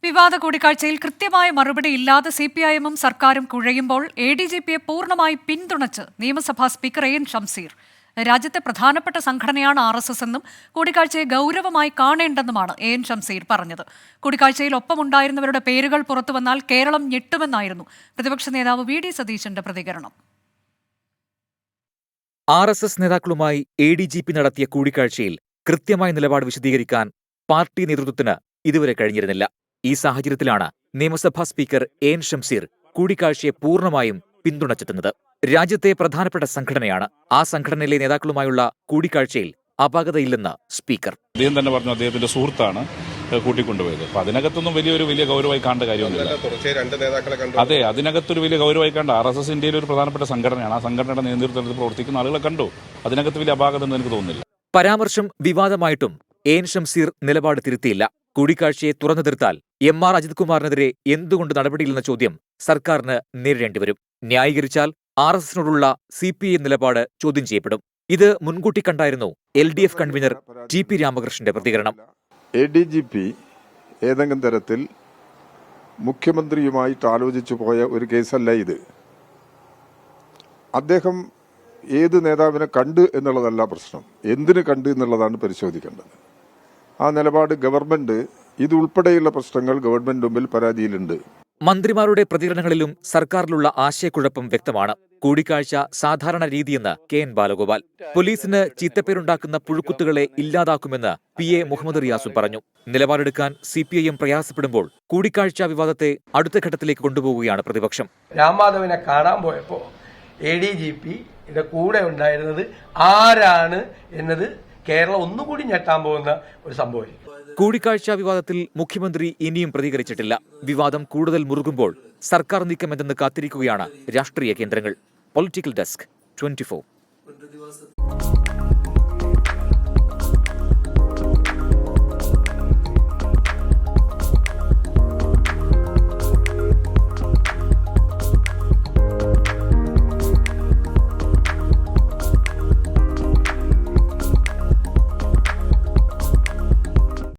വിവാദ കൂടിക്കാഴ്ചയിൽ കൃത്യമായ മറുപടി ഇല്ലാതെ സിപിഐഎമ്മും സർക്കാരും കുഴയുമ്പോൾ എഡിജിപിയെ പൂർണ്ണമായി പിന്തുണച്ച് നിയമസഭാ സ്പീക്കർ എൻ ഷംസീർ. രാജ്യത്തെ പ്രധാനപ്പെട്ട സംഘടനയാണ് RSS എന്നും കൂടിക്കാഴ്ചയെ ഗൗരവമായി കാണേണ്ടെന്നുമാണ് എൻ ഷംസീർ പറഞ്ഞത്. കൂടിക്കാഴ്ചയിൽ ഒപ്പമുണ്ടായിരുന്നവരുടെ പേരുകൾ പുറത്തുവന്നാൽ കേരളം ഞെട്ടുമെന്നായിരുന്നു പ്രതിപക്ഷ നേതാവ് വി ഡി സതീശന്റെ പ്രതികരണം. RSS നേതാക്കളുമായി എഡിജിപി നടത്തിയ കൂടിക്കാഴ്ചയിൽ കൃത്യമായ നിലപാട് വിശദീകരിക്കാൻ പാർട്ടി നേതൃത്വത്തിന് ഇതുവരെ കഴിഞ്ഞിരുന്നില്ല. ഈ സാഹചര്യത്തിലാണ് നിയമസഭാ സ്പീക്കർ എൻ ഷംസീർ കൂടിക്കാഴ്ചയെ പൂർണ്ണമായും പിന്തുണച്ചെത്തുന്നത്. രാജ്യത്തെ പ്രധാനപ്പെട്ട സംഘടനയാണ്. ആ സംഘടനയിലെ നേതാക്കളുമായുള്ള കൂടിക്കാഴ്ചയിൽ അപാകതയില്ലെന്ന് സ്പീക്കർ. അദ്ദേഹം തന്നെ പറഞ്ഞു, അദ്ദേഹത്തിന്റെ സുഹൃത്താണ് കൂട്ടിക്കൊണ്ടുപോയത്. അപ്പൊ അതിനകത്തൊന്നും വലിയ ഗൗരവമായി കാണേണ്ട കാര്യമൊന്നുമില്ല. അതെ, അതിനകത്തൊരു വലിയ ഗൗരവമായി കണ്ട RSS ഇന്ത്യയിലെ ഒരു പ്രധാനപ്പെട്ട സംഘടനയാണ്. ആ സംഘടനയുടെ നേതൃത്വത്തിൽ പ്രവർത്തിക്കുന്ന ആളുകളെ കണ്ടു. അതിനകത്ത് വലിയ അപാകത എന്ന് എനിക്ക് തോന്നുന്നില്ല. പരാമർശം വിവാദമായിട്ടും എൻ ഷംസീർ നിലപാട് തിരുത്തിയില്ല. കൂടിക്കാഴ്ചയെ തുറന്നു തീർത്താൽ MR അജിത് കുമാറിനെതിരെ എന്തുകൊണ്ട് നടപടിയില്ലെന്ന ചോദ്യം സർക്കാരിന് നേരിടേണ്ടിവരും. ന്യായീകരിച്ചാൽ RSSനോടുള്ള CPI നിലപാട് ചോദ്യം ചെയ്യപ്പെടും. ഇത് മുൻകൂട്ടി കണ്ടായിരുന്നു LDF കൺവീനർ TP രാമകൃഷ്ണന്റെ പ്രതികരണം. ADGP ഏതെങ്കിലും തരത്തിൽ മുഖ്യമന്ത്രിയുമായിട്ട് ആലോചിച്ചു പോയ ഒരു കേസല്ല ഇത്. അദ്ദേഹം ഏത് നേതാവിനെ കണ്ടു എന്നുള്ളതല്ല പ്രശ്നം, എന്തിനു കണ്ടു എന്നുള്ളതാണ് പരിശോധിക്കേണ്ടത്. ആ നിലപാട് ഗവൺമെന്റ്, ഇതുൾപ്പെടെയുള്ള പ്രശ്നങ്ങൾ ഗവൺമെന്റ് മുമ്പിൽ പരാതിയിലുണ്ട്. മന്ത്രിമാരുടെ പ്രതികരണങ്ങളിലും സർക്കാരിലുള്ള ആശയക്കുഴപ്പം വ്യക്തമാണ്. കൂടിക്കാഴ്ച സാധാരണ രീതിയെന്ന് KN ബാലഗോപാൽ. പോലീസിന് ചീത്തപ്പേരുണ്ടാക്കുന്ന പുഴുക്കുത്തുകളെ ഇല്ലാതാക്കുമെന്ന് PA മുഹമ്മദ് റിയാസും പറഞ്ഞു. നിലപാടെടുക്കാൻ CPIM പ്രയാസപ്പെടുമ്പോൾ കൂടിക്കാഴ്ച വിവാദത്തെ അടുത്ത ഘട്ടത്തിലേക്ക് കൊണ്ടുപോവുകയാണ് പ്രതിപക്ഷം. രാംമാധവനെ കാണാൻ പോയപ്പോ ADGPയുടെ കൂടെ ഉണ്ടായിരുന്നത് ആരാണ് എന്നത് കേരളം ഒന്നുകൂടി ഞെട്ടാൻ പോകുന്ന ഒരു സംഭവം. കൂടിക്കാഴ്ച വിവാദത്തിൽ മുഖ്യമന്ത്രി ഇനിയും പ്രതികരിച്ചിട്ടില്ല. വിവാദം കൂടുതൽ മുറുകുമ്പോൾ സർക്കാർ നീക്കം എന്തെന്ന് കാത്തിരിക്കുകയാണ് രാഷ്ട്രീയ കേന്ദ്രങ്ങൾ. Political desk 24.